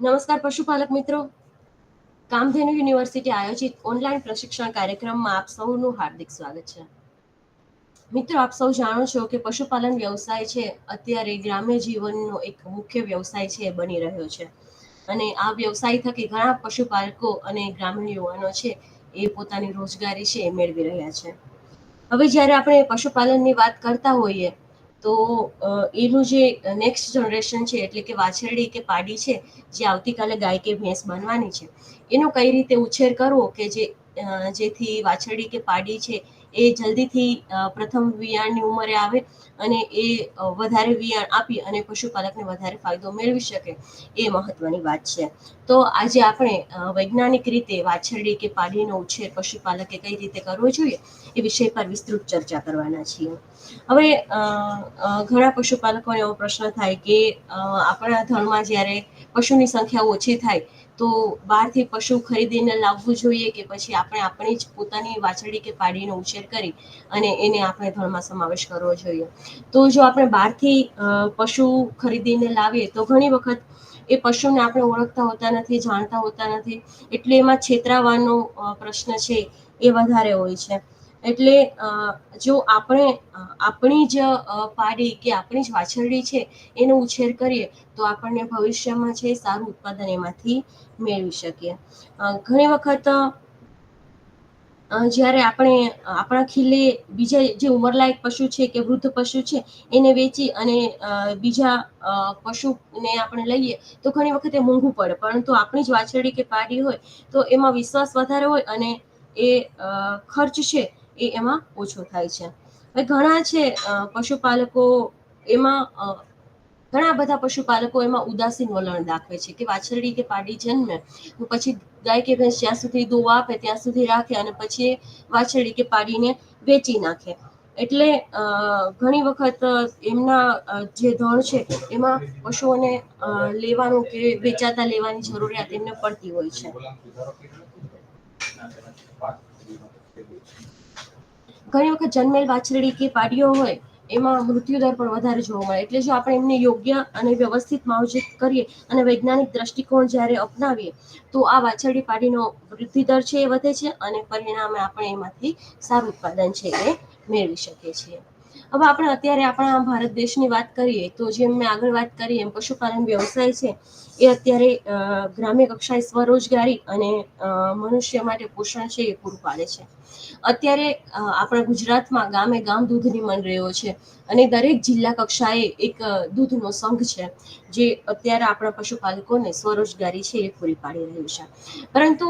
નમસ્કાર પશુપાલક મિત્રો. કામધેનુ યુનિવર્સિટી આયોજિત ઓનલાઈન પ્રશિક્ષણ કાર્યક્રમમાં આપ સૌનું હાર્દિક સ્વાગત છે. મિત્રો, આપ સૌ જાણો છો કે પશુપાલન વ્યવસાય છે અત્યારે ગ્રામ્ય જીવનનો એક મુખ્ય વ્યવસાય છે બની રહ્યો છે. અને આ વ્યવસાય થકી ઘણા પશુપાલકો અને ગ્રામીણ યુવાનો છે એ પોતાની રોજગારી છે એ મેળવી રહ્યા છે. હવે જ્યારે આપણે પશુપાલનની વાત કરતા હોઈએ તો એનું જે નેક્સ્ટ જનરેશન છે, એટલે કે વાછરડી કે પાડી છે, જે આવતીકાલે ગાય કે ભેંસ બનવાની છે, એનો કઈ રીતે ઉછેર કરવો કે જેથી વાછરડી કે પાડી છે એ જલ્દીથી પ્રથમ વિયાણની ઉંમરે આવે અને એ વધારે વિયાણ આપી અને પશુપાલકને વધારે ફાયદો મેળવી શકે, એ મહત્વની વાત છે. તો આજે આપણે વૈજ્ઞાનિક રીતે વાછરડી કે પાડીનો ઉછેર પશુપાલકે કઈ રીતે કરવો જોઈએ એ વિષય પર વિસ્તૃત ચર્ચા કરવાના છીએ. હવે ઘણા પશુપાલકોને એવો પ્રશ્ન થાય કે આપણા ધનમાં જ્યારે પશુની સંખ્યા ઓછી થાય તો બહારથી પશુ ખરીદીને લાવવું જોઈએ કે પછી આપણે આપણી જ પોતાની વાછરડી કે પાડીનો ઉછેર કરી અને એને આપણે ધનમાં સમાવેશ કરવો જોઈએ. તો જો આપણે બહારથી પશુ ખરીદીને લાવીએ તો ઘણી વખત એ પશુને આપણે ઓળખતા હોતા નથી, જાણતા હોતા નથી, એટલે એમાં છેતરાવાનો પ્રશ્ન છે એ વધારે હોય છે. એટલે જો આપણે આપણી જ પાડી કે આપણી જ વાછરડી છે એનો ઉછેર કરીએ તો આપણને ભવિષ્યમાં છે સારું ઉત્પાદન એમાંથી મેળવી શકીએ. ઘણી વખત જ્યારે આપણે આપણા ખીલે બીજા જે ઉંમરલાયક પશુ છે કે વૃદ્ધ પશુ છે એને વેચી અને બીજા પશુને આપણે લઈએ તો ઘણી વખત એ મોંઘું પડે, પરંતુ આપણી જ વાછરડી કે પાડી હોય તો એમાં વિશ્વાસ વધારે હોય અને એ ખર્ચ છે એ એમાં ઓછો થાય છે. હવે ઘણા છે પશુપાલકો એમાં ઘણા બધા પશુપાલકો એમાં ઉદાસીન વલણ દાખવે છે કે વાછરડી કે પાડી જન્મે પછી ગાય કે ભેંસ જ્યાં સુધી દોવા આપે ત્યાં સુધી રાખે અને પછી વાછરડી કે પાડીને વેચી નાખે. એટલે ઘણી વખત એમના જે ધણ છે એમાં પશુઓને લેવાનું કે વેચાતા લેવાની જરૂરિયાત એમને પડતી હોય છે. ઘણી વખત જન્મેલ વાછરડી કે પાડીઓ હોય એમાં મૃત્યુદર પણ વધારે જોવા મળે. એટલે જો આપણે એમને યોગ્ય અને વ્યવસ્થિત માવજત કરીએ અને વૈજ્ઞાનિક દ્રષ્ટિકોણ જ્યારે અપનાવીએ તો આ વાછરડી પાડીનો વૃદ્ધિ દર છે એ વધે છે અને પરિણામે આપણે એમાંથી સારું ઉત્પાદન છે એ મેળવી શકીએ છીએ. હવે આપણે અત્યારે આપણા ભારત દેશની વાત કરીએ તો જેમ મેં આગળ વાત કરી એમ પશુપાલન વ્યવસાય છે એ અત્યારે ગ્રામ્ય કક્ષાએ સ્વરોજગારી અને મનુષ્ય માટે પોષણ છે એ પૂરું પાડે છે. અત્યારે આપણા ગુજરાતમાં ગામે ગામ દૂધની મંડળીઓ છે અને દરેક જિલ્લા કક્ષાએ એક દૂધનો સંઘ છે જે અત્યારે આપણા પશુપાલકોને સ્વરોજગારી છે એ પૂરી પાડી રહ્યું છે. પરંતુ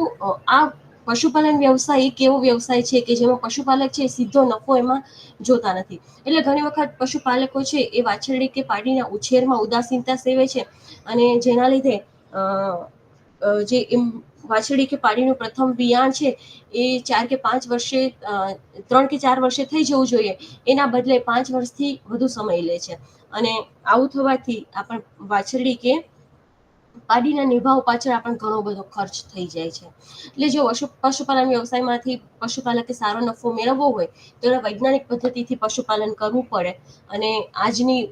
આ પશુપાલન વ્યવસાય એક એવો વ્યવસાય છે કે જેમાં પશુપાલક છે સીધો નફો એમાં જોતા નથી. એટલે ઘણી વખત પશુપાલકો છે એ વાછરડી કે પાડીના ઉછેરમાં ઉદાસીનતા સેવે છે અને જેના લીધે જે વાછરડી કે પાડીનું પ્રથમ વિયાણ છે એ 4 કે 5 વર્ષે 3 કે 4 વર્ષે થઈ જવું જોઈએ, એના બદલે 5 વર્ષથી વધુ સમય લે છે. અને આવું થવાથી આપણ વાછરડી કે પાડીના નિભાવ પાછળ આપણને ઘણો બધો ખર્ચ થઈ જાય છે. એટલે જો પશુપાલન વ્યવસાયમાંથી પશુપાલકે સારો નફો મેળવવો હોય તો એને વૈજ્ઞાનિક પદ્ધતિથી પશુપાલન કરવું પડે અને આજની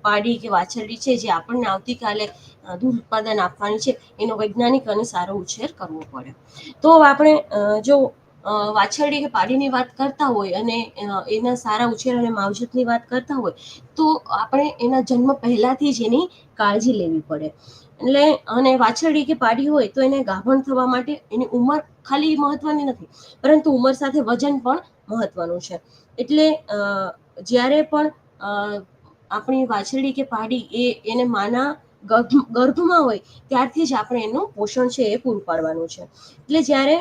પાડી કે વાછરડી છે જે આપણને આવતીકાલે દૂધ ઉત્પાદન આપવાની છે એનો વૈજ્ઞાનિક અને સારો ઉછેર કરવો પડે. તો આપણે જો વાછરડી કે પાડીની વાત કરતા હોય અને એના સારા ઉછેર અને માવજતની વાત કરતા હોય તો આપણે એના જન્મ પહેલાથી જ એની કાળજી લેવી પડે. એટલે અને વાછરડી કે પાડી હોય તો એને ગાભણ થવા માટે એની ઉંમર ખાલી મહત્વની નથી, પરંતુ ઉંમર સાથે વજન પણ મહત્વનું છે. એટલે જ્યારે પણ આપણી વાછરડી કે પાડી એને માના ગર્ભમાં હોય ત્યારથી જ આપણે એનું પોષણ છે એ પૂરું પાડવાનું છે. એટલે જ્યારે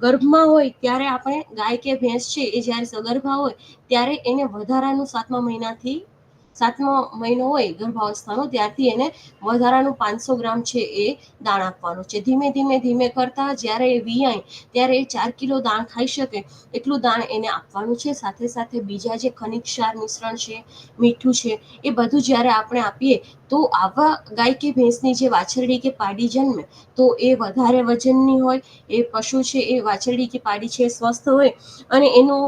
ગર્ભમાં હોય ત્યારે આપણે ગાય કે ભેંસ છે એ જ્યારે સગર્ભા હોય ત્યારે એને વધારાનું 7મો મહિનો હોય ગર્ભાવસ્થાનો ત્યારથી એને વધારાનું 500 ગ્રામ છે એ દાણ આપવાનું છે. ધીમે ધીમે ધીમે કરતા જ્યારે એ વિયાય ત્યારે એ 4 કિલો દાણ ખાઈ શકે એટલું દાણ એને આપવાનું છે. સાથે સાથે બીજા જે ખનિજ ક્ષાર મિશ્રણ છે, મીઠું છે, એ બધું જ્યારે આપણે આપીએ તો આવા ગાય કે ભેંસની જે વાછરડી કે પાડી જન્મે તો એ વધારે વજનની હોય, એ પશુ છે એ વાછરડી કે પાડી છે સ્વસ્થ હોય અને એનું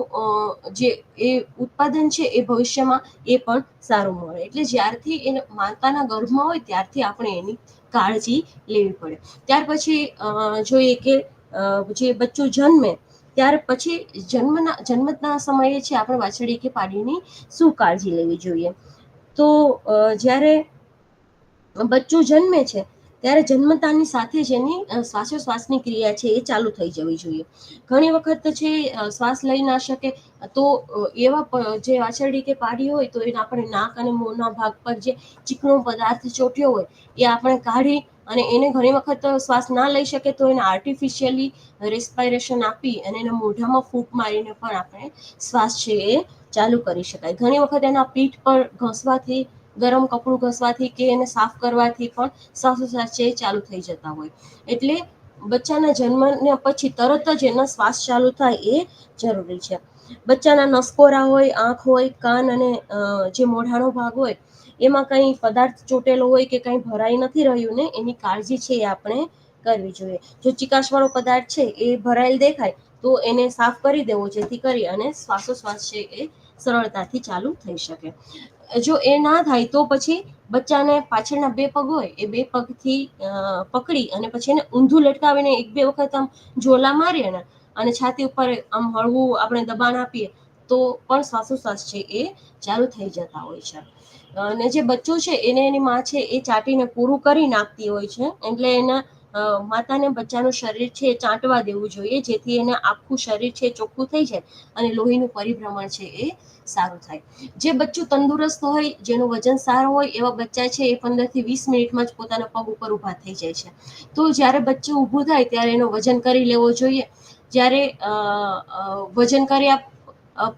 જે એ ઉત્પાદન છે એ ભવિષ્યમાં એ પણ સારું મળે. એટલે જ્યારથી એ માતાના ગર્ભમાં હોય ત્યારથી આપણે એની કાળજી લેવી પડે. ત્યાર પછી જોઈએ કે જે બચ્ચું જન્મે ત્યાર પછી જન્મના સમયે છે આપણે વાછરડી કે પાડીની શું કાળજી લેવી જોઈએ. તો જ્યારે બચ્ચું જન્મે છે ત્યારે જન્મતાની સાથે જ એની શ્વાસોશ્વાસની ક્રિયા છે એ ચાલુ થઈ જવી જોઈએ. ઘણી વખત છે શ્વાસ લઈ ના શકે તો એવા જે વાછરડી કે પાડી હોય તો એને આપણે નાક અને મોંના ભાગ પર જે ચીકણો પદાર્થ ચોટ્યો હોય એ આપણે કાઢી અને એને ઘણી વખત શ્વાસ ના લઈ શકે તો એને આર્ટિફિશિયલી રેસ્પાયરેશન આપી અને એના મોઢામાં ફૂંક મારીને પણ આપણે શ્વાસ છે એ ચાલુ કરી શકાય. ઘણી વખત એના પીઠ પર ઘસવાથી, ગરમ કપડું ઘસવાથી કે એને સાફ કરવાથી પણ શ્વાસોશ્વાસ છે એ ચાલુ થઈ જતા હોય. એટલે બચ્ચાના જન્મ પછી તરત જ એના શ્વાસ ચાલુ થાય એ જરૂરી છે. બચ્ચાના નસકોરા હોય, આંખ હોય, કાન અને જે મોઢાનો ભાગ હોય એમાં કંઈ પદાર્થ ચોટેલો હોય કે કંઈ ભરાઈ નથી રહ્યું ને એની કાળજી છે એ આપણે કરવી જોઈએ. જો ચિકાશ વાળો પદાર્થ છે એ ભરાયેલ દેખાય તો એને સાફ કરી દેવો, જેથી કરી અને શ્વાસોશ્વાસ છે એ સરળતાથી ચાલુ થઈ શકે. જો એ ના થાય તો પછી બચ્ચાને પાછળના 2 પગ હોય એ 2 પગથી પકડી અને પછી એને ઊંધું લટકાવીને 1-2 વખત આમ ઝોલા મારીએ ને અને છાતી ઉપર આમ હળવું આપણે દબાણ આપીએ તો પણ શ્વાસોશ્વાસ છે એ ચાલુ થઈ જતા હોય છે. અને જે બચ્ચું છે એને એની માં છે એ ચાટીને પૂરું કરી નાખતી હોય છે. એટલે એના માતાને બચ્ચાનું શરીર છે એ ચાટવા દેવું જોઈએ, જેથી એને આખું શરીર છે ચોખ્ખું થઈ જાય અને લોહીનું પરિભ્રમણ છે એ સારું થાય. જે બચ્ચું તંદુરસ્ત હોય, જેનું વજન સારું હોય એવા બચ્ચા છે એ 15 થી 20 મિનિટમાં જ પોતાના પગ ઉપર ઊભા થઈ જાય છે. તો જ્યારે બચ્ચું ઊભું થાય ત્યારે એનો વજન કરી લેવો જોઈએ. જ્યારે વજન કર્યા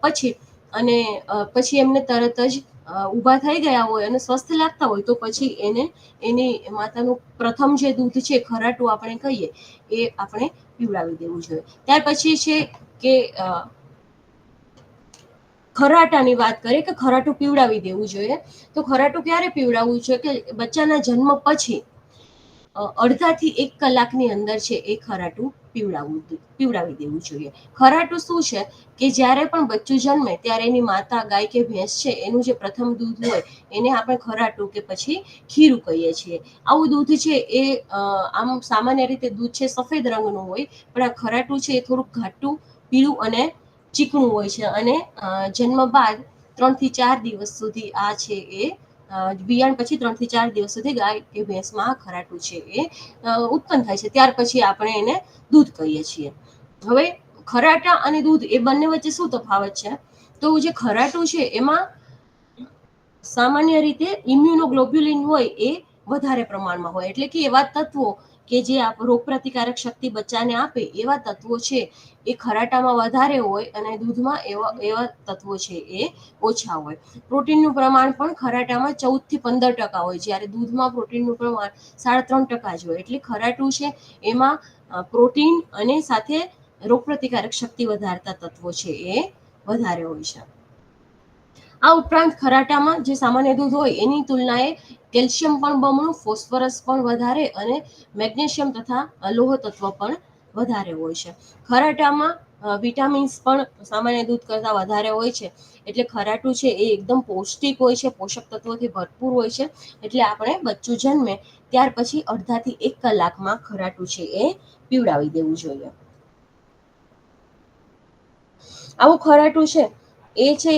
પછી અને પછી એમને તરત જ ઊભા થઈ ગયા હોય અને સ્વસ્થ લાગતા હોય તો પછી એને એની માતાનું પ્રથમ જે દૂધ છે ખરાટું આપણે કહીએ એ આપણે પીવડાવી દેવું જોઈએ. ત્યાર પછી છે કે ખરાટાની વાત કરીએ કે ખરાટું પીવડાવી દેવું જોઈએ. તો ખરાટું ક્યારે પીવડાવવું છે કે બચ્ચાના જન્મ પછી અડધા થી 1 કલાકની અંદર છે એ ખરાટું પીવડાવી દેવું જોઈએ. ખરાટું શું છે કે જ્યારે પણ બચ્ચું જન્મે ત્યારે એની માતા ગાય કે ભેંસ છે એનું જે પ્રથમ દૂધ હોય એને આપણે ખરાટું કે પછી ખીરું કહીએ છીએ. આવું દૂધ છે એ આમ સામાન્ય રીતે દૂધ છે સફેદ રંગનું હોય, પણ આ ખરાટું છે એ થોડુંક ઘાટું, પીળું અને ચીકણું હોય છે. અને જન્મ બાદ 3 થી 4 દિવસ સુધી આ છે એ વિયાણ પછી 3 થી 4 દિવસ સુધી ગાય કે ભેંસમાં ખરાટું છે એ ઉત્પન્ન થાય છે. ત્યાર પછી આપણે એને દૂધ કહીએ છીએ. હવે ખરાટા અને દૂધ એ બંને વચ્ચે શું તફાવત છે? તો જે ખરાટું છે એમાં સામાન્ય રીતે ઇમ્યુનોગ્લોબ્યુલિન હોય એ વધારે પ્રમાણમાં હોય, એટલે કે એવા તત્વો કે જે રોગપ્રતિકારક શક્તિ બચ્ચાને આપે એવા તત્વો છે એ ખરાટામાં વધારે હોય અને દૂધમાં એવા તત્વો છે એ ઓછા હોય. પ્રોટીનનું પ્રમાણ પણ ખરાટામાં 14 થી 15% હોય, જ્યારે દૂધમાં પ્રોટીનનું પ્રમાણ 3.5% જ હોય. એટલે ખરાટું છે એમાં પ્રોટીન અને સાથે રોગપ્રતિકારક શક્તિ વધારતા તત્વો છે એ વધારે હોય છે. આ ઉપરાંત ખરાટામાં જે સામાન્ય દૂધ હોય એની તુલનાએ કેલ્શિયમ પણ બમણું, ફોસ્ફરસ પણ વધારે અને મેગ્નેશિયમ તથા લોહ તત્વ પણ વધારે હોય છે. ખરાટામાં વિટામિન્સ પણ સામાન્ય દૂધ કરતાં વધારે હોય છે. એટલે ખરાટું છે એ એકદમ પૌષ્ટિક હોય છે, પોષક તત્વોથી ભરપૂર હોય છે. એટલે આપણે બચ્ચું જન્મે ત્યાર પછી અડધા થી 1 કલાકમાં ખરાટું છે એ પીવડાવી દેવું જોઈએ. આવું ખરાટું છે એ છે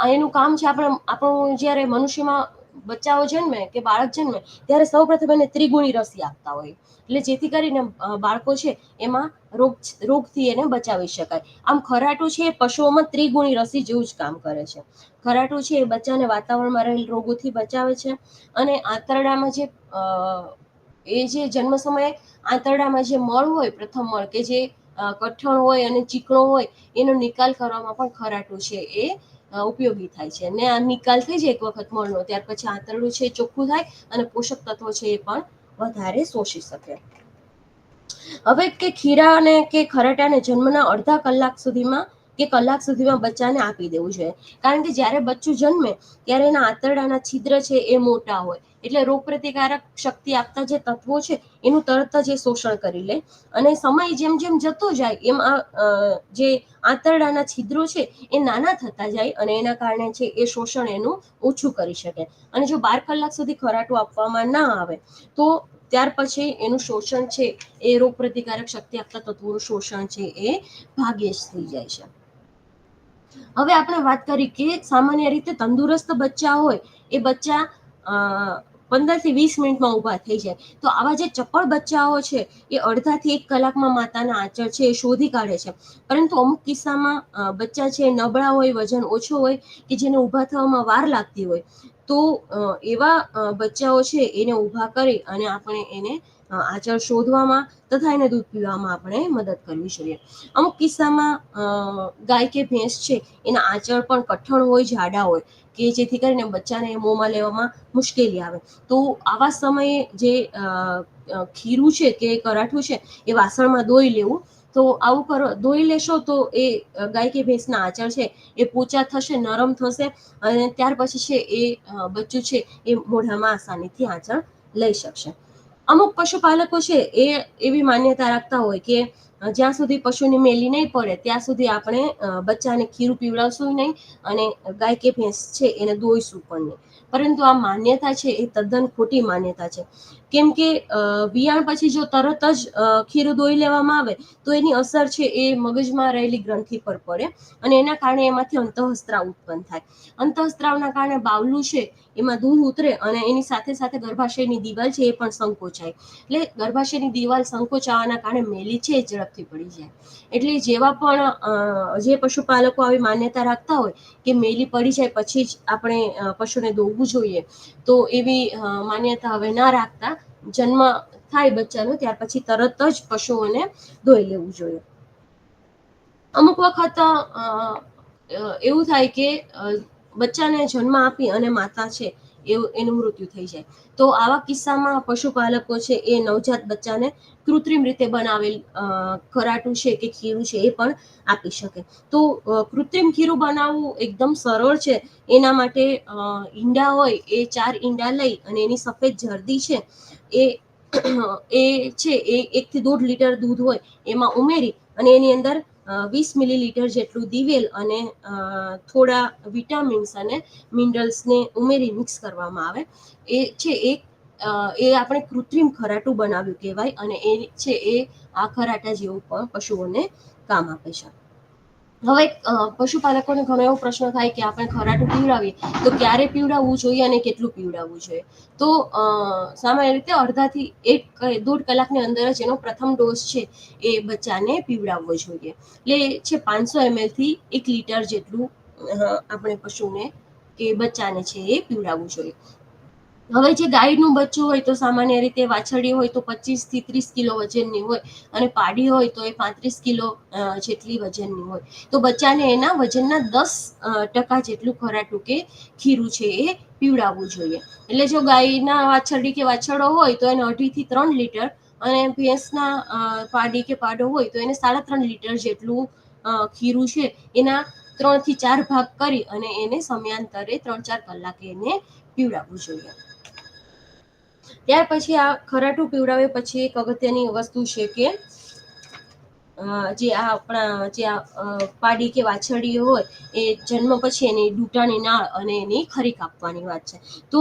એનું કામ છે આપણું જ્યારે મનુષ્યમાં બચ્ચાઓ જન્મે કે બાળક જન્મે ત્યારે સૌપ્રથમ એને ત્રિગુણી રસી આપતા હોય, એટલે જેથી કરીને બાળકો છે એમાં રોગથી એને બચાવી શકાય. આમ ખરાટું છે એ પશુઓમાં ત્રિગુણી રસી જેવું જ કામ કરે છે. ખરાટું છે એ બચ્ચાને વાતાવરણમાં રહેલ રોગોથી બચાવે છે અને આંતરડામાં જે જન્મ સમયે આંતરડામાં જે મળ હોય, પ્રથમ મળ કે જે કઠણ હોય અને ચીકણો હોય એનો નિકાલ કરવામાં પણ ખરાટું છે એ ઉપયોગી થાય છે. અને આ નિકાલ થઈ જાય એક વખત મળનો ત્યાર પછી આંતરડું છે ચોખ્ખું થાય અને પોષક તત્વો છે એ પણ વધારે શોષી શકે. હવે કે ખીરા અને કે ખરાટાને જન્મના અડધા કલાક સુધીમાં કે કલાક સુધીમાં બચ્ચાને આપી દેવું જોઈએ. કારણ કે જ્યારે બચ્ચું જન્મે ત્યારે એના આંતરડાના છિદ્ર છે એ મોટા હોય, એટલે રોગપ્રતિકારક શક્તિ આપતા જે તત્વો છે એનું તરત જ એ શોષણ કરી લે અને સમય જેમ જેમ જતો જાય એમ જે આંતરડાના છિદ્રો છે એ નાના થતા જાય અને એના કારણે છે એ શોષણ એનું ઓછું કરી શકે. અને જો 12 કલાક સુધી ખરાટું આપવામાં ના આવે તો ત્યાર પછી એનું શોષણ છે એ રોગ પ્રતિકારક શક્તિ આપતા તત્વોનું શોષણ છે એ ભાગ્યે જ થઈ જાય છે. હવે આપણે વાત કરી કે સામાન્ય રીતે તંદુરસ્ત બચ્ચા હોય એ બચ્ચા 15 થી 20 મિનિટમાં ઊભા થઈ જાય. તો આવા જે ચપળ બચ્ચાઓ છે એ અડધાથી 1 કલાકમાં માતાના આંચળ છે એ શોધી કાઢે છે. પરંતુ અમુક કિસ્સામાં બચ્ચા છે નબળા હોય, વજન ઓછો હોય કે જેને ઊભા થવામાં વાર લાગતી હોય, તો એવા બચ્ચાઓ છે એને ઊભા કરી અને આપણે એને આંચળ શોધવામાં તથા એને દૂધ પીવામાં આપણે મદદ કરવી જોઈએ. અમુક કિસ્સામાં ગાય કે ભેંસ છે એના આંચળ પણ કઠણ હોય, જાડા હોય, કે જેથી કરીને બચ્ચાને મોંમાં લેવામાં મુશ્કેલી આવે. તો આવા સમયે જે ખીરું છે કે કરાઠું છે એ વાસણમાં દોઈ લેવું. તો આવું દોઈ લેશો તો એ ગાય કે ભેંસના આંચળ છે એ પોચા થશે, નરમ થશે, અને ત્યાર પછી છે એ બચ્ચું છે એ મોઢામાં આસાનીથી આંચળ લઈ શકશે. અમુક પશુપાલકો છે એ એવી માન્યતા રાખતા હોય કે જ્યાં સુધી પશુની મેલી નહીં પડે ત્યાં સુધી આપણે બચ્ચાને ખીરું પીવડાવશું નહીં અને ગાય કે ભેંસ છે એને દોઈશું પણ નહીં. પરંતુ આ માન્યતા છે એ તદ્દન ખોટી માન્યતા છે. કેમ કે વિયાણ પછી જો તરત જ ખીરું દોઈ લેવામાં આવે તો એની અસર છે એ મગજમાં રહેલી ગ્રંથિ પર પડે અને એના કારણે એમાંથી અંતઃસ્ત્રાવ ઉત્પન્ન થાય. અંતઃસ્ત્રાવના કારણે બાવલું છે એમાં દૂધ ઉતરે અને એની સાથે સાથે ગર્ભાશયની દિવાલ છે એ પણ સંકોચાય. એટલે ગર્ભાશયની દિવાલ સંકોચાવાના કારણે મેલી છે એ ઝડપથી પડી જાય. એટલે જેવા પણ જે પશુપાલકો આવી માન્યતા રાખતા હોય કે મેલી પડી જાય પછી જ આપણે પશુને દોવું જોઈએ, તો એવી માન્યતા હવે ના રાખતા જન્મ થાય બચ્ચાનો ત્યાર પછી તરત જ પશુઓને ધોઈ લેવું જોઈએ. અમુક વખત એવું થાય કે બચ્ચાને જન્મ આપી અને માતા છે એનું મૃત્યુ થઈ જાય. તો આવા કિસ્સામાં પશુપાલકો છે એ નવજાત બચ્ચાને કૃત્રિમ રીતે બનાવેલ કરાટું છે કે ખીરું છે એ પણ આપી શકે. તો કૃત્રિમ ખીરું બનાવવું એકદમ સરળ છે. એના માટે ઈંડા હોય એ 4 ઈંડા લઈ અને એની સફેદ જરદી છે એ છે એ 1 થી 1.5 લીટર દૂધ હોય એમાં ઉમેરી અને એની અંદર 20 મિલીલીટર જેટલું દિવેલ અને થોડા વિટામિન્સ અને મિનરલ્સને ઉમેરી મિક્સ કરવામાં આવે. એ છે એ આપણે કૃત્રિમ ખરાટું બનાવ્યું કહેવાય અને એ છે એ આ ખરાટા જેવું પણ પશુઓને કામ આપે છે. હવે પશુપાલકોને ઘણો એવો પ્રશ્ન થાય કે આપણે ખરાટું પીવડાવીએ તો ક્યારે પીવડાવવું જોઈએ અને કેટલું પીવડાવવું જોઈએ. તો સામાન્ય રીતે અડધાથી 1.5 કલાકની અંદર જ એનો પ્રથમ ડોઝ છે એ બચ્ચાને પીવડાવવો જોઈએ. એટલે છે 500 ml થી 1 લીટર જેટલું આપણે પશુને કે બચ્ચાને છે એ પીવડાવવું જોઈએ. હવે જે ગાયનું બચ્ચું હોય તો સામાન્ય રીતે વાછરડી હોય તો 25 થી 30 કિલો વજનની હોય અને પાડી હોય તો એ 35 કિલો જેટલી વજનની હોય. તો બચ્ચાને એના વજનના 10% જેટલું ખરાટું કે ખીરું છે એ પીવડાવવું જોઈએ. એટલે જો ગાયના વાછરડી કે વાછરડો હોય તો એને 2.5 થી 3 લીટર અને ભેંસના પાડી કે પાડો હોય તો એને 3.5 લીટર જેટલું ખીરું છે એના 3 થી 4 ભાગ કરી અને એને સમયાંતરે 3-4 કલાકે એને પીવડાવવું જોઈએ. ત્યાર પછી આ ખરાટું પીવડાવે પછી એક અગત્યની વસ્તુ છે કે જે આપણા જે પાડી કે વાછરડી હોય એ જન્મ પછી એની ડૂટાની નાળ અને એની ખરી કાપવાની વાત છે. તો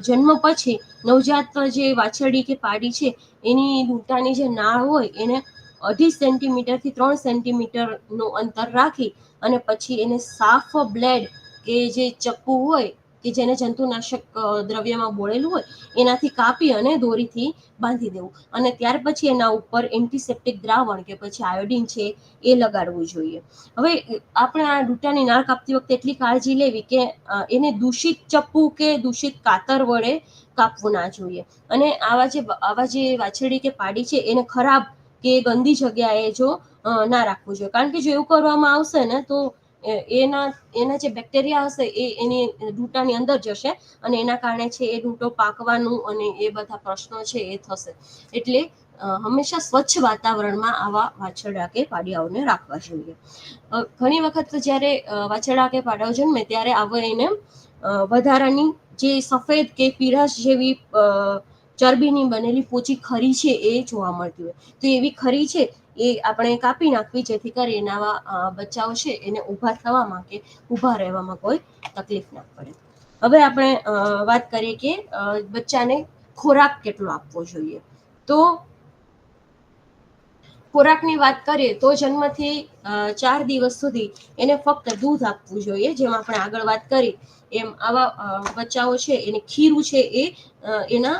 જન્મ પછી નવજાત જે વાછરડી કે પાડી છે એની ડૂટાની જે નાળ હોય એને 2.5 સેન્ટીમીટર થી 3 સેન્ટીમીટર નું અંતર રાખી અને પછી એને સાફ બ્લેડ કે જે ચપ્પુ હોય કે જેને જંતુનાશક દ્રવ્યમાં બોળેલું હોય એનાથી કાપી અને દોરીથી બાંધી દેવું અને ત્યાર પછી એના ઉપર એન્ટિસેપ્ટિક દ્રાવણ કે પછી આયોડીન છે એ લગાડવું જોઈએ. હવે આપણે આ ડૂટાની નાળ કાપતી વખતે એટલી કાળજી લેવી કે એને દૂષિત ચપ્પુ કે દૂષિત કાતર વડે કાપવું ના જોઈએ. અને આવા જે વાછરડી કે પાડી છે એને ખરાબ કે ગંદી જગ્યાએ જો ના રાખવું જોઈએ. કારણ કે જો એવું કરવામાં આવશે ને તો એના જે બેક્ટેરિયા હશે એ એની ડૂટાની અંદર જશે અને એના કારણે છે એ ડૂટો પાકવાનું અને એ બધા પ્રશ્નો છે એ થશે. એટલે હંમેશા સ્વચ્છ વાતાવરણમાં આવા વાછરડા કે પાડિયાઓને રાખવા જોઈએ. ઘણી વખત જ્યારે વાછરડા કે પાડાઓ જન્મે ત્યારે એને વધારાની જે સફેદ કે પીળાશ જેવી ચરબીની બનેલી પોચી ખરી છે એ જોવા મળતી હોય તો એવી ખરી છે એ આપણે કાપી નાખવી જેથી કરી એના બચ્ચાઓ છે એને ઊભા થવામાં કે ઊભા રહેવામાં કોઈ તકલીફ ના પડે. હવે આપણે વાત કરીએ કે બચ્ચાને ખોરાક કેટલો આપવો જોઈએ. તો ખોરાકની વાત કરીએ તો જન્મથી 4 દિવસ સુધી એને ફક્ત દૂધ આપવું જોઈએ. જેમ આપણે આગળ વાત કરી એમ આવા બચ્ચાઓ છે એને ખીરું છે એ એના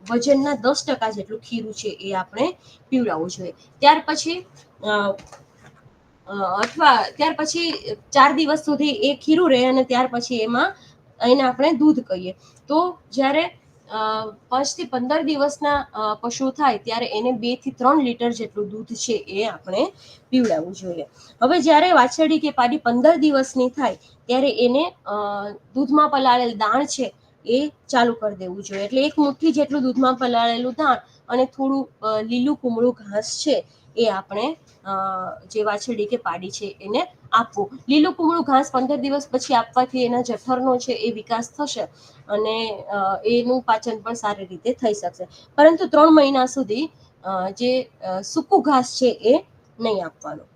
વજનના 10% જેટલું ખીરું છે એ આપણે પીવડાવવું જોઈએ. ત્યાર પછી અથવા ત્યાર પછી 4 દિવસ સુધી એ ખીરું રહે અને ત્યાર પછી એને આપણે દૂધ કહીએ. તો જ્યારે 5 થી 15 દિવસના પશુ થાય ત્યારે એને 2 થી 3 લીટર જેટલું દૂધ છે એ આપણે પીવડાવવું જોઈએ. હવે જ્યારે વાછરડી કે પાડી 15 દિવસની થાય ત્યારે એને દૂધમાં પલાળેલ દાણ છે એ ચાલુ કરી દેવું જોઈએ. એટલે એક મુઠ્ઠી જેટલું દૂધમાં પલાળેલું દાણ અને થોડું લીલું કુમળું ઘાસ છે એ આપણે જે વાછરડી કે પાડી છે એને આપવું. લીલું કુમળું ઘાસ 15 દિવસ પછી આપવાથી એના જઠરનો છે એ વિકાસ થશે અને એનું પાચન પણ સારી રીતે થઈ શકશે. પરંતુ 3 મહિના સુધી જે સૂકું ઘાસ છે એ નહીં આપવાનું.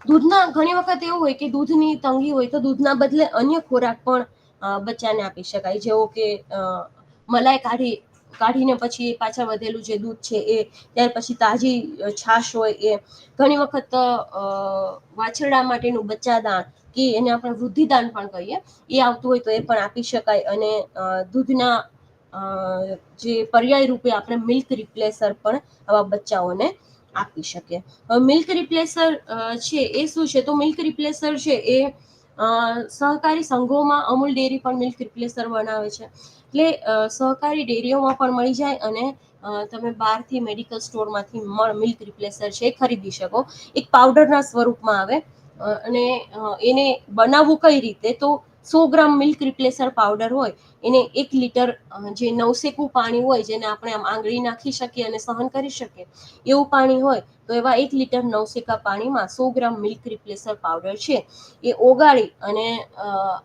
દૂધના ઘણી વખત એવું હોય કે દૂધની તંગી હોય તો દૂધના બદલે અન્ય ખોરાક પણ બચ્ચાને આપી શકાય. જેવો કે મલાઈ કાઢીને પછી પાછળ વધેલું જે દૂધ છે એ, ત્યાર પછી તાજી છાશ હોય એ, ઘણી વખત વાછરડા માટેનું બચ્ચાદાણ કે એને આપણે વૃદ્ધિદાન પણ કહીએ એ આવતું હોય તો એ પણ આપી શકાય. અને દૂધના જે પર્યાય રૂપે આપણે મિલ્ક રિપ્લેસર પણ આવા બચ્ચાઓને આપી શકીએ. મિલ્ક રિપ્લેસર છે એ શું છે? તો મિલ્ક રિપ્લેસર છે એ સહકારી સંઘોમાં અમૂલ ડેરી પણ મિલ્ક રિપ્લેસર બનાવે છે. એટલે સહકારી ડેરીઓમાં પણ મળી જાય અને તમે બહારથી મેડિકલ સ્ટોરમાંથી મિલ્ક રિપ્લેસર છે ખરીદી શકો. એક પાવડરના સ્વરૂપમાં આવે અને એને બનાવવું કઈ રીતે? તો 100 ગ્રામ મિલ્ક રિપ્લેસર પાવડર હોય એને 1 લીટર જે નવસેકું પાણી હોય જેને આપણે આમ આંગળી નાખી શકીએ અને સહન કરી શકીએ એવું પાણી હોય તો એવા 1 લીટર નવસેકા પાણીમાં 100 ગ્રામ મિલ્ક રિપ્લેસર પાવડર છે એ ઓગાળી અને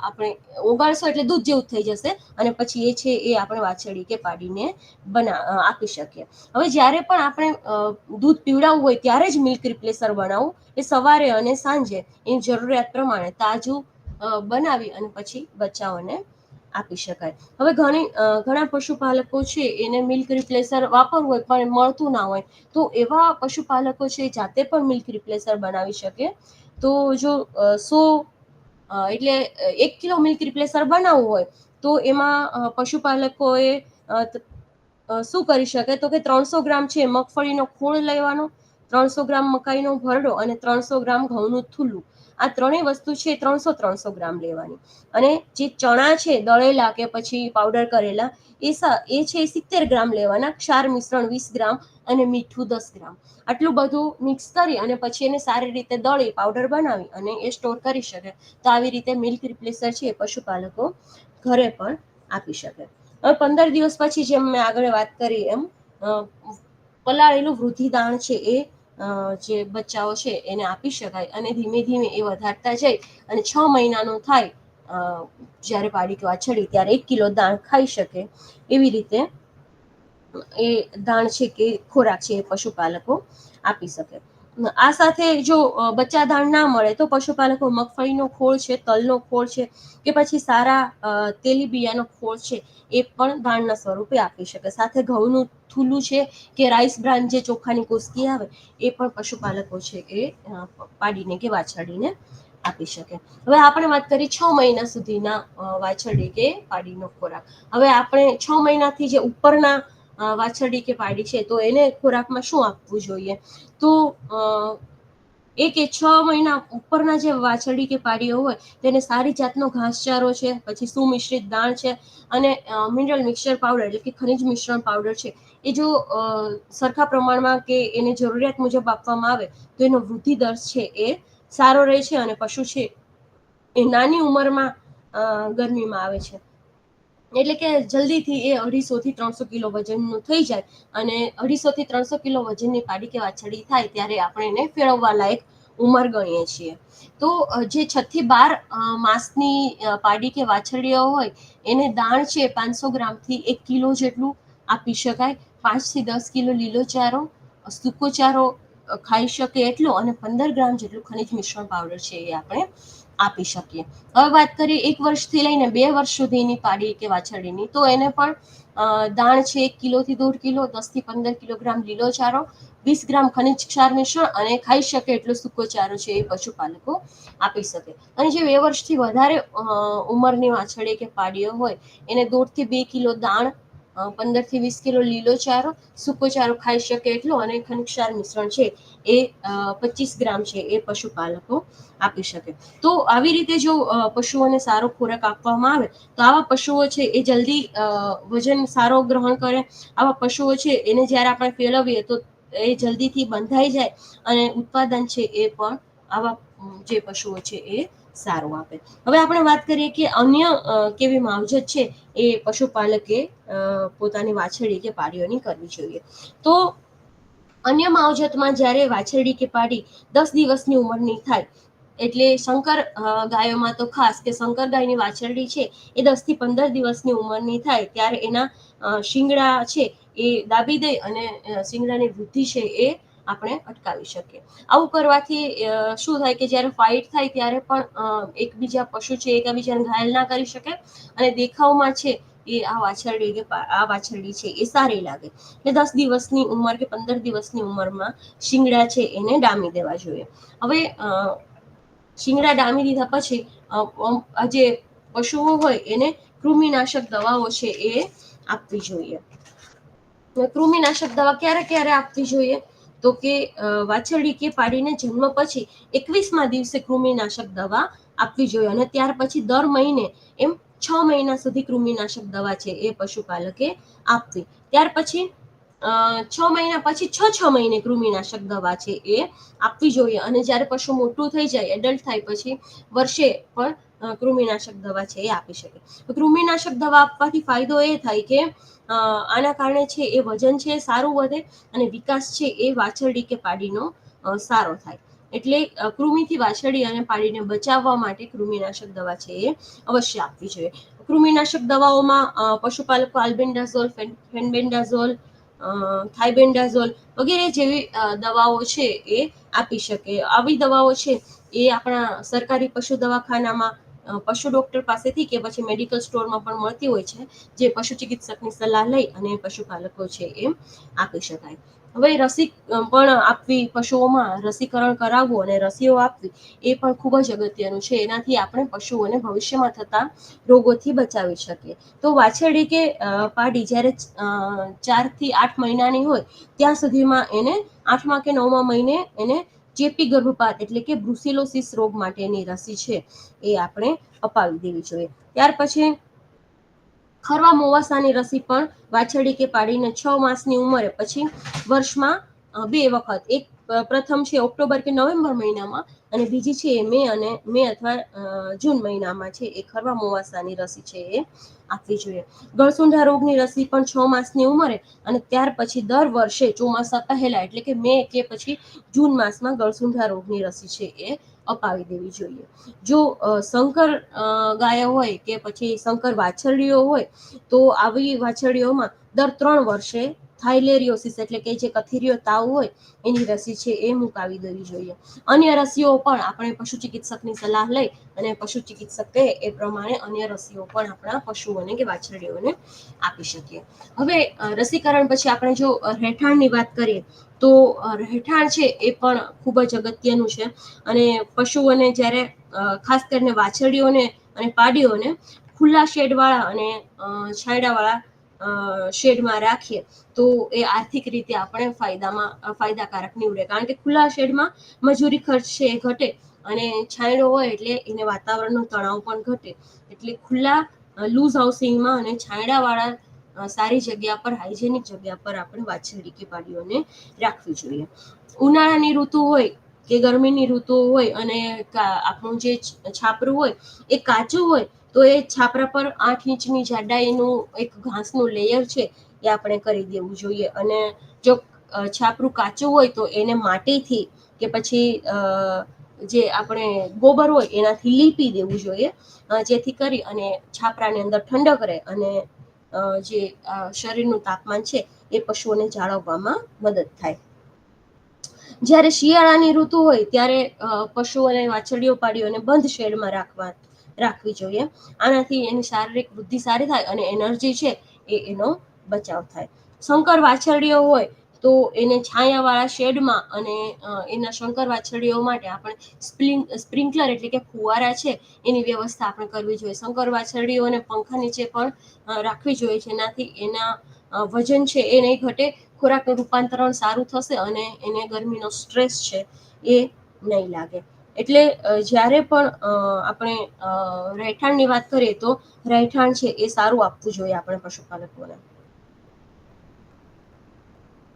આપણે ઓગાળશો એટલે દૂધ જેવું થઈ જશે અને પછી એ છે એ આપણે વાછરડી કે પાડીને આપી શકીએ. હવે જ્યારે પણ આપણે દૂધ પીવડાવવું હોય ત્યારે જ મિલ્ક રિપ્લેસર બનાવવું. એ સવારે અને સાંજે એની જરૂરિયાત પ્રમાણે તાજું બનાવી અને પછી બચ્ચાઓને આપી શકાય. હવે ઘણા પશુપાલકો છે એને મિલ્ક રિપ્લેસર વાપરવું હોય પણ મળતું ના હોય તો એવા પશુપાલકો છે જાતે પણ મિલ્ક રિપ્લેસર બનાવી શકે. તો જો 100 એટલે 1 કિલો મિલ્ક રિપ્લેસર બનાવવું હોય તો એમાં પશુપાલકોએ શું કરી શકે? તો કે 300 ગ્રામ છે મગફળીનો ખોળ લેવાનો, 300 ગ્રામ મકાઈનો ભરડો અને 300 ગ્રામ ઘઉંનું થૂલું. આ ત્રણેય વસ્તુ છે 300 ગ્રામ લેવાની. અને જે ચણા છે દળેલા કે પછી પાવડર કરેલા એ છે 70 ગ્રામ લેવાના. ક્ષાર મિશ્રણ 20 ગ્રામ અને મીઠું 10 ગ્રામ. આટલું બધું મિક્સ કરી અને પછી એને સારી રીતે દળી પાવડર બનાવી અને એ સ્ટોર કરી શકે. તો આવી રીતે મિલ્ક રિપ્લેસર છે પશુપાલકો ઘરે પણ આપી શકે. હવે 15 દિવસ પછી જેમ મેં આગળ વાત કરી એમ પલાળેલું વૃદ્ધિદાણ છે એ જે બચ્ચાઓ છે એને આપી શકાય અને ધીમે ધીમે એ વધારતા જાય અને 6 મહિનાનો થાય જ્યારે પાડી કે વાછરડી ત્યારે 1 કિલો દાણ ખાઈ શકે એવી રીતે એ દાણ છે કે ખોરાક છે એ પશુપાલકો આપી શકે. આ સાથે જો બચ્ચા દાણ ના મળે તો પશુપાલકો મગફળીનો ખોળ છે, તલનો ખોળ છે કે પછી સારા તેલીબિયાનો ખોળ છે એ પણ દાણના સ્વરૂપે આપી શકે. સાથે ઘઉંનું થૂલું છે કે રાઈસ બ્રાન જે ચોખાની કુસ્કી આવે એ પણ પશુપાલકો છે એ પાડીને કે વાછરડીને આપી શકે. હવે આપણે વાત કરી 6 મહિના સુધીના વાછરડી કે પાડીનો ખોરાક. હવે આપણે 6 મહિનાથી જે ઉપરના વાછરડી કે પાડી છે તો એને ખોરાકમાં શું આપવું જોઈએ? તો 6 મહિના ઉપરના જે વાછરડી કે પાડીઓ હોય તેને સારી જાતનો ઘાસચારો છે, પછી સુમિશ્રિત દાણ છે અને મિનરલ મિક્સચર પાવડર એટલે કે ખનિજ મિશ્રણ પાવડર છે એ જો સરખા પ્રમાણમાં કે એને જરૂરિયાત મુજબ આપવામાં આવે તો એનો વૃદ્ધિ દર છે એ સારો રહે છે અને પશુ છે એ નાની ઉંમરમાં ગરમીમાં આવે છે એટલે કે જલ્દીથી એ 250 થી 300 કિલો વજનનું થઈ જાય અને 250 થી 300 કિલો વજનની પાડી કે વાછરડી થાય ત્યારે આપણે એને ફેરવવા લાયક ઉંમર ગણીએ છીએ. તો જે 6 થી 12 માસની પાડી કે વાછરડીઓ હોય એને દાણ છે 500 ગ્રામથી 1 કિલો જેટલું આપી શકાય. 5 થી 10 કિલો લીલો ચારો, સૂકો ચારો ખાઈ શકે એટલો અને 15 ગ્રામ જેટલું ખનિજ મિશ્રણ પાવડર છે એ આપણે આપી શકીએ. હવે વાત કરીએ 1 વર્ષથી લઈને 2 વર્ષ સુધીની પાડી કે વાછરડીની તો એને પણ દાણ છે 1 કિલોથી 1.5 કિલો, 10 થી 15 કિલોગ્રામ લીલો ચારો, 20 ગ્રામ ખનિજ ક્ષાર મિશ્રણ અને ખાઈ શકે એટલો સૂકો ચારો છે એ પશુપાલકો આપી શકે. અને જે 2 વર્ષથી વધારે ઉંમરની વાછરડી કે પાડીઓ હોય એને 1.5 થી 2 કિલો દાણ, 15 થી 20 કિલો લીલો ચારો, સૂકો ચારો ખાઈ શકે એટલો અને ખનિજ ક્ષાર મિશ્રણ છે એ 25 ગ્રામ છે એ પશુપાલકો આપી શકે. તો આવી રીતે જો પશુઓને સારો ખોરાક આપવામાં આવે તો આવા પશુઓ છે એ જલ્દી વજન સારો ગ્રહણ કરે. આવા પશુઓ છે એને જ્યારે આપણે ફેરવીએ તો એ જલ્દીથી બંધાઈ જાય અને ઉત્પાદન છે એ પણ આવા જે પશુઓ છે એ સારું આપે. હવે આપણે વાત કરીએ કે અન્ય કેવી માવજત છે એ પશુપાલકે પોતાની વાછરડી કે પાડીઓની કરવી જોઈએ. તો અન્ય માવજતમાં જ્યારે વાછરડી કે પાડી 10 દિવસની ઉંમરની થાય, એટલે શંકર ગાયોમાં તો ખાસ કે શંકર ગાયની વાછરડી છે એ 10 થી 15 દિવસની ઉંમરની થાય ત્યારે એના શિંગડા છે એ દાબી દે અને શિંગડાની વૃદ્ધિ છે એ આપણે અટકાવી શકીએ. આવું કરવાથી શું થાય કે જ્યારે ફાઇટ થાય ત્યારે પણ એકબીજા પશુ છે એકબીજાને ઘાયલ ના કરી શકે અને દેખાવમાં છે એ આ વાછરડી છે એ સારી લાગે. એટલે 10 દિવસની ઉંમર કે 15 દિવસની ઉંમરમાં શિંગડા છે એને ડામી દેવા જોઈએ. હવે શિંગડા ડામી દીધા પછી જે પશુઓ હોય એને કૃમિનાશક દવાઓ છે એ આપવી જોઈએ. કૃમિનાશક દવા ક્યારે ક્યારે આપવી જોઈએ? તો કે વાછરડી કે પાડીને જન્મ પછી 21મા દિવસે કૃમિનાશક દવા આપવી જોઈએ અને ત્યાર પછી દર મહિને એમ 6 મહિના સુધી કૃમિનાશક દવા છે એ પશુપાલકે આપવી. ત્યાર પછી 6 મહિના પછી 6 મહિને કૃમિનાશક દવા છે એ આપવી જોઈએ અને જ્યારે પશુ મોટું થઈ જાય, એડલ્ટ થાય પછી વર્ષે પણ કૃમિનાશક દવા છે એ આપી શકે. કૃમિનાશક દવા આપવાથી ફાયદો એ થાય કે આના કારણે છે એ વજન છે સારું વધે અને વિકાસ છે એ વાછરડી કે પાડીનો સારો થાય. એટલે કૃમિથી વાછરડી અને પાડીને બચાવવા માટે કૃમિનાશક દવા છે એ અવશ્ય આપવી જોઈએ. કૃમિનાશક દવાઓમાં પશુપાલકો આલ્બેન્ડાઝોલ, ફેનબેન્ડાઝોલ, થાઇબેન્ડાઝોલ વગેરે જેવી દવાઓ છે એ આપી શકે. આવી દવાઓ છે એ આપણા સરકારી પશુ દવાખાનામાં પશુ ડોક્ટર પાસેથી કે પછી મેડિકલ સ્ટોરમાં પણ મળતી હોય છે, જે પશુ ચિકિત્સકની સલાહ લઈ અને પશુપાલકો છે એ આપી શકાય. હવે રસી પણ આપવી, પશુઓમાં રસીકરણ કરાવવું અને રસીઓ આપવી એ પણ ખૂબ જ અગત્યનું છે. એનાથી આપણે પશુઓને ભવિષ્યમાં થતા રોગોથી બચાવી શકીએ. તો વાછરડી કે પાડી જ્યારે 4 થી 8 મહિનાની હોય ત્યાં સુધીમાં એને 8મા કે 9મા મહિને એને ચેપી ગર્ભપાત એટલે કે બ્રુસેલોસિસ રોગ માટેની રસી છે એ આપણે અપાવી દેવી જોઈએ. ત્યાર પછી ખરવા મોવાસાની રસી પણ વાછરડી કે પાડીને 6 માસની ઉંમરે પછી વર્ષમાં 2 વખત, એક પ્રથમ છે ઓક્ટોબર કે નવેમ્બર મહિનામાં અને બીજી છે મે અથવા જૂન મહિનામાં છે એ ખરવા મોવાસાની રસી છે એ આપવી જોઈએ. ગળસુંઠા રોગની રસી પણ 6 માસની ઉંમરે અને ત્યાર પછી દર વર્ષે ચોમાસા પહેલા એટલે કે મે કે પછી જૂન માસમાં ગળસુંઠા રોગની રસી છે એ અપાવી દેવી જોઈએ. જો સંકર ગાયો હોય કે પછી સંકર વાછરડીઓ હોય તો આવી વાછરડીઓમાં દર 3 વર્ષે થાઇલેરિયોસિસ એટલે કે જે કથિરિયો તાવ હોય એની રસી છે એ મુકાવી દેવી જોઈએ. અન્ય રસીઓ પણ આપણે પશુ ચિકિત્સકની સલાહ લઈ અને પશુ ચિકિત્સક કહે એ પ્રમાણે અન્ય રસીઓ પણ આપણા પશુઓને કે વાછરડીઓને આપી શકીએ. હવે રસીકરણ પછી આપણે જો રહેઠાણની વાત કરીએ તો રહેઠાણ છે એ પણ ખૂબ જ અગત્યનું છે અને પશુઓને જ્યારે ખાસ કરીને વાછરડીઓને અને પાડીઓને ખુલ્લા શેડવાળા અને છાંયડાવાળા શેડમાં રાખીએ તો એ આર્થિક રીતે આપણે ફાયદાકારક નીવડે. કારણ કે ખુલ્લા શેડમાં મજૂરી ખર્ચ છે એ ઘટે અને છાંયડો હોય એટલે એને વાતાવરણનો તણાવ પણ ઘટે. એટલે ખુલ્લા લૂઝ હાઉસિંગમાં અને છાંયડાવાળા સારી જગ્યા પર, હાઇજેનિક જગ્યા પર આપણે વાછરડી કે પાડીઓને રાખવી જોઈએ. ઉનાળાની ઋતુ હોય કે ગરમીની ઋતુ હોય અને આપણું જે છાપરું હોય એ કાચું હોય તો એ છાપરા પર 8 ઇંચની જાડાઈનું એક ઘાસનું લેયર છે એ આપણે કરી દેવું જોઈએ. અને જો છાપરું કાચું હોય તો એને માટીથી કે પછી જે આપણે ગોબર હોય એનાથી લીપી દેવું જોઈએ, જેથી કરી અને છાપરાની અંદર ઠંડક રહે અને જે શરીરનું તાપમાન છે એ પશુઓને જાળવવામાં મદદ થાય. જ્યારે શિયાળાની ઋતુ હોય ત્યારે પશુઓને વાછરડીઓ પાડીઓને બંધ શેડમાં રાખવી જોઈએ. આનાથી એની શારીરિક વૃદ્ધિ સારી થાય અને એનર્જી છે એનો બચાવ થાય. શંકર વાછરડીઓ હોય તો એને છાયાવાળા શેડમાં અને એના શંકર વાછરડીઓ માટે આપણે સ્પ્રિંકલર એટલે કે ફુવારા છે એની વ્યવસ્થા આપણે કરવી જોઈએ. શંકર વાછરડીઓને પંખા નીચે પણ રાખવી જોઈએ, જેનાથી એના વજન છે એ નહીં ઘટે, ખોરાકનું રૂપાંતરણ સારું થશે અને એને ગરમીનો સ્ટ્રેસ છે એ નહીં લાગે. એટલે જ્યારે પણ આપણે રહેઠાણની વાત કરીએ તો રહેઠાણ છે એ સારું આપવું જોઈએ આપણે પશુપાલકોને.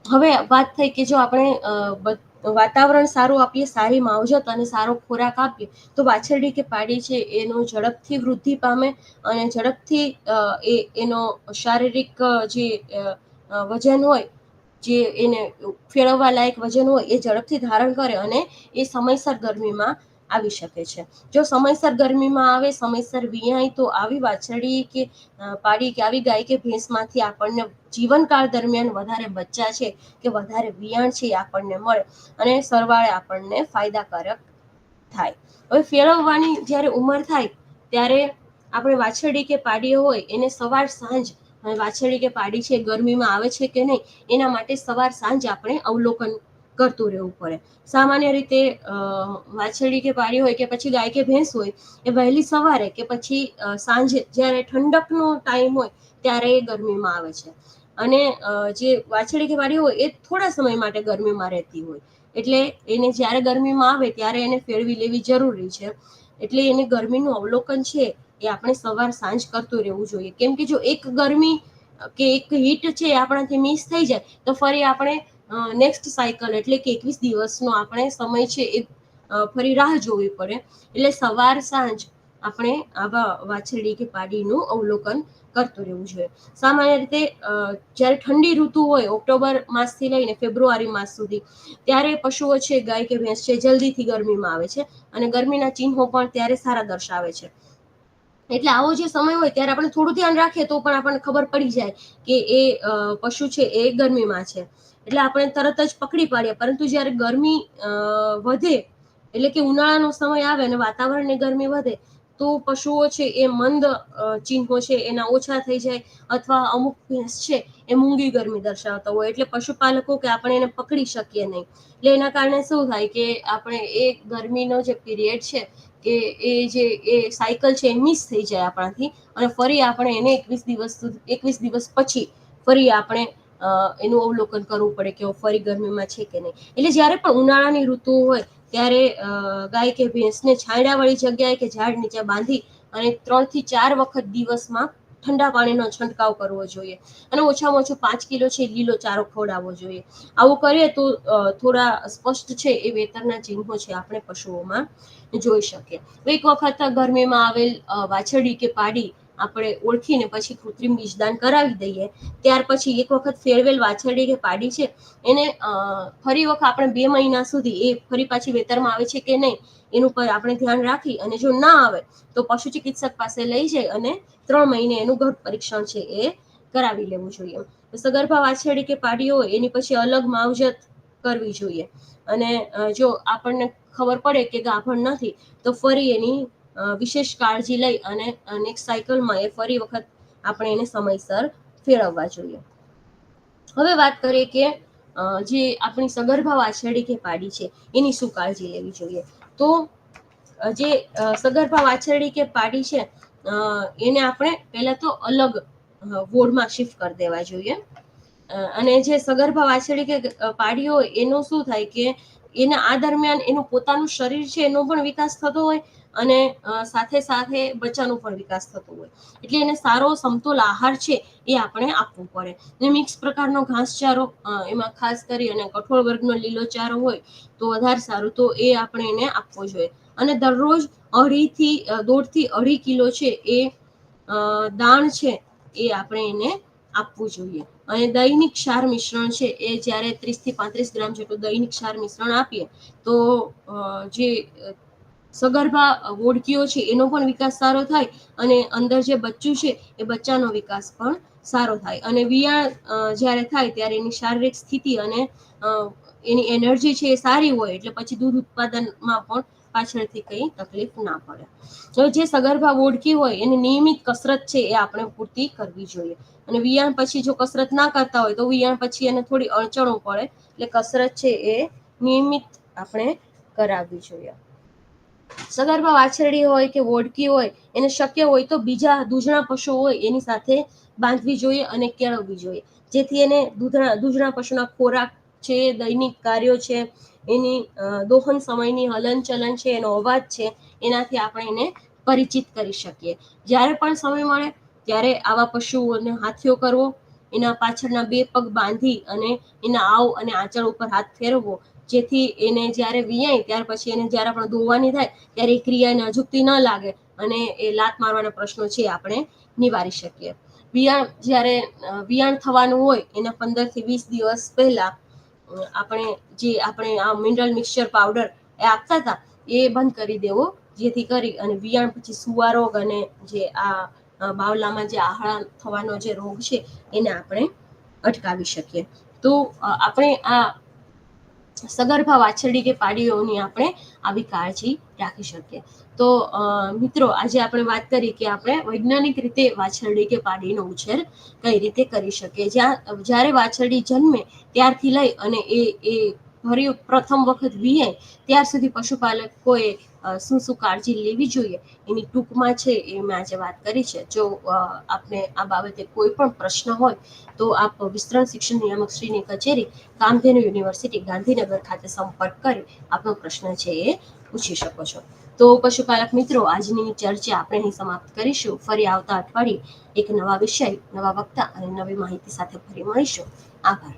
હવે વાત થઈ કે જો આપણે વાતાવરણ સારું આપીએ, સારી માવજત અને સારો ખોરાક આપીએ તો વાછરડી કે પાડી છે એનો ઝડપથી વૃદ્ધિ પામે અને ઝડપથી એનો શારીરિક જે વજન હોય, જે એને ફેરવવા લાયક વજન હોય એ ઝડપથી ધારણ કરે અને એ સમયસર ગરમીમાં આવી શકે છે. જો સમયસર ગરમીમાં આવે, સમયસર વિયાય, તો આવી વાછરડી કે પાડી કે આવી ગાય કે ભેંસમાંથી આપણને જીવનકાળ દરમિયાન વધારે બચ્ચા છે કે વધારે વિયાણ છે એ આપણને મળે અને સરવાળે આપણને ફાયદાકારક થાય. હવે ફેરવવાની જ્યારે ઉંમર થાય ત્યારે આપણે વાછરડી કે પાડી હોય એને સવાર સાંજ, વાછરડી કે પાડી છે ગરમીમાં આવે છે કે નહીં એના માટે સવાર સાંજ આપણે અવલોકન કરતું રહેવું પડે. સામાન્ય રીતે વાછરડી કે પાડી હોય કે પછી ગાય કે ભેંસ હોય એ વહેલી સવારે કે પછી સાંજે જ્યારે ઠંડકનો ટાઈમ હોય ત્યારે એ ગરમીમાં આવે છે. અને જે વાછરડી કે પાડી હોય એ થોડા સમય માટે ગરમીમાં રહેતી હોય, એટલે એને જ્યારે ગરમીમાં આવે ત્યારે એને ફેરવી લેવી જરૂરી છે. એટલે એને ગરમીનું અવલોકન છે એ આપણે સવાર સાંજ કરતું રહેવું જોઈએ. કેમ કે જો એક ગરમી કે એક હીટ છે આપણાથી મિસ થઈ જાય તો ફરી આપણે નેક્સ્ટ સાયકલ એટલે કે 21 દિવસનો આપણે સમય છે એ ફરી રાહ જોવી પડે. એટલે સવાર સાંજ આપણે આવા વાછરડી કે પાડીનું અવલોકન કરતું રહેવું જોઈએ. સામાન્ય રીતે જ્યારે ઠંડી ઋતુ હોય, ઓક્ટોબર માસથી લઈને ફેબ્રુઆરી માસ સુધી, ત્યારે પશુઓ છે, ગાય કે ભેંસ છે, જલ્દીથી ગરમીમાં આવે છે અને ગરમીના ચિહ્નો પણ ત્યારે સારા દર્શાવે છે. એટલે આવો જે સમય હોય ત્યારે આપણે થોડું ધ્યાન રાખીએ તો પણ આપણને ખબર પડી જાય કે એ પશુ છે એ ગરમીમાં છે, એટલે આપણે તરત જ પકડી પાડીએ. પરંતુ જ્યારે ગરમી વધે એટલે કે ઉનાળાનો સમય આવે અને વાતાવરણની ગરમી વધે તો પશુઓ છે એ મંદ ચિહ્નો છે એના ઓછા થઈ જાય, અથવા અમુક ભેંસ છે એ મૂંગી ગરમી દર્શાવતા હોય એટલે પશુપાલકો કે આપણે એને પકડી શકીએ નહીં. એટલે એના કારણે શું થાય કે આપણે એ ગરમીનો જે પીરિયડ છે કે એ સાયકલ છે એ મિસ થઈ જાય આપણાથી અને ફરી આપણે એને 21 દિવસ પછી ફરી આપણે એનું અવલોકન કરવું પડે કે ફરી ગરમીમાં છે કે નહીં. એટલે જ્યારે પણ ઉનાળાની ઋતુ હોય ત્યારે ગાય કે ભેંસને છાંયડાવાળી જગ્યાએ કે ઝાડ નીચે બાંધી અને 3 થી 4 વખત દિવસમાં ઠંડા પાણીનો છંટકાવ કરવો જોઈએ અને ઓછામાં ઓછો 5 કિલો છે લીલો ચારો ખવડાવવો જોઈએ. આવું કરીએ તો થોડા સ્પષ્ટ છે એ વેતરના ચિહ્નો છે આપણે પશુઓમાં જોઈ શકીએ. એક વખત ગરમીમાં આવેલ વાછરડી કે પાડી આપણે ઓળખીને પછી કૃત્રિમ બીજદાન કરાવી દઈએ. ત્યાર પછી એક વખત ફેરવેલ વાછરડી કે પાડી છે એને ફરી વખત આપણે 2 મહિના સુધી એ ફરી પાછી વેતરમાં આવે છે કે નહીં એનું પર આપણે ધ્યાન રાખી અને જો ના આવે તો પશુ ચિકિત્સક પાસે લઈ જાય અને 3 મહિને એનું ગર્ભ પરીક્ષણ છે એ કરાવી લેવું જોઈએ. સગર્ભા વાછરડી કે પાડી હોય એની પછી અલગ માવજત કરવી જોઈએ અને જો આપણને ખબર પડે કે ગાભણ નથી તો ફરી એની વિશેષ કાળજી લઈ અને નેક્સ્ટ સાયકલમાં એ ફરી વખત આપણે એને સમયસર ફેરવવા જોઈએ. હવે વાત કરીએ કે જે આપણી સગર્ભા વાછરડી કે પાડી છે એની શું કાળજી લેવી જોઈએ. તો જે સગર્ભા વાછરડી કે પાડી છે એને આપણે પહેલા તો અલગ વોર્ડમાં શિફ્ટ કરી દેવા જોઈએ. અને જે સગર્ભા વાછરડી કે પાડી હોય એનું શું થાય કે એના આ દરમિયાન એનું પોતાનું શરીર છે એનો પણ વિકાસ થતો હોય અને સાથે સાથે બચ્ચાનો પણ વિકાસ થતો હોય. એટલે એને સારો સમતોલ આહાર છે એ આપણે આપવું પડે. મિક્સ પ્રકારનો ઘાસચારો, એમાં ખાસ કરી અને કઠોળ વર્ગનો લીલો ચારો હોય તો વધારે સારું, તો એ આપણે એને આપવો જોઈએ. અને દરરોજ 1.5 થી 2.5 કિલો છે એ દાણ છે એ આપણે એને આપવું જોઈએ. અને દૈનિક ક્ષાર મિશ્રણ છે એ જ્યારે 30 થી 35 ગ્રામ જેટલું દૈનિક ક્ષાર મિશ્રણ આપીએ તો જે સગર્ભા વોડકીઓ છે એનો પણ વિકાસ સારો થાય અને અંદર જે બચ્ચું છે એ બચ્ચાનો વિકાસ પણ સારો થાય. અને વિયાણ જ્યારે થાય ત્યારે એની શારીરિક સ્થિતિ અને એની એનર્જી છે એ સારી હોય એટલે પછી દૂધ ઉત્પાદનમાં પણ પાછળથી કંઈ તકલીફ ના પડે. હવે જે સગર્ભા વોડકી હોય એની નિયમિત કસરત છે એ આપણે પૂરતી કરવી જોઈએ. અને વિયાણ પછી જો કસરત ના કરતા હોય તો વિયાણ પછી એને થોડી અડચણો પડે, એટલે કસરત છે એ નિયમિત આપણે કરાવવી જોઈએ. સગર્ભા વાછરડી હોય કે વોડકી હોય એને શક્ય હોય તો બીજા દૂધણા પશુઓ હોય એની સાથે બાંધવી જોઈએ અને કેળવવી જોઈએ, જેથી એને દૂધણા પશુના ખોરાક છે, દૈનિક કાર્યો છે, એની દોહન સમયની હલનચલન છે, એનો અવાજ છે, એનાથી આપણે એને પરિચિત કરી શકીએ. જ્યારે પણ સમય મળે ત્યારે આવા પશુઓને હાથીઓ કરવો, એના પાછળના 2 પગ બાંધી અને એના આવ અને આંચળ ઉપર હાથ ફેરવવો, જેથી એને જ્યારે વિયાય ત્યાર પછી એને જ્યારે પણ દોવાની થાય ત્યારે એ ક્રિયાને અજુકતી ન લાગે અને એ લાત મારવાના પ્રશ્નો છે આપણે નિવારી શકીએ. વિયાણ થવાનું હોય એના 15 થી 20 દિવસ પહેલા આપણે આ મિનરલ મિક્સચર પાવડર એ આપતા હતા એ બંધ કરી દેવો, જેથી કરી અને વિયાણ પછી સુવા રોગ અને જે આ બાવલામાં જે આહળ થવાનો જે રોગ છે એને આપણે અટકાવી શકીએ. તો આપણે આ સગર્ભા વાછરડી કે પાડીઓની આપણે આવી કાળજી રાખી શકીએ. તો મિત્રો, આજે આપણે વાત કરી કે આપણે વૈજ્ઞાનિક રીતે વાછરડી કે પાડીનો ઉછેર કઈ રીતે કરી શકીએ. જ્યારે વાછરડી જન્મે ત્યારથી લઈ અને એ પ્રથમ વખત વિયાય ત્યાર સુધી પશુપાલકોએ શું શું કાળજી લેવી જોઈએ એની ટૂંકમાં છે એ મેં આજે વાત કરી છે. જો આપને આ બાબતે કોઈ પણ પ્રશ્ન હોય તો આપ વિસ્તરણ શિક્ષણ નિયામક શ્રીની કચેરી, કામધેનુ યુનિવર્સિટી, ગાંધીનગર ખાતે સંપર્ક કરી આપનો પ્રશ્ન છે એ પૂછી શકો છો. તો પશુપાલક મિત્રો, આજની ચર્ચા આપણે અહીં સમાપ્ત કરીશું. ફરી આવતા અઠવાડિયે એક નવા વિષય, નવા વક્તા અને નવી માહિતી સાથે ફરી મળીશું. આભાર.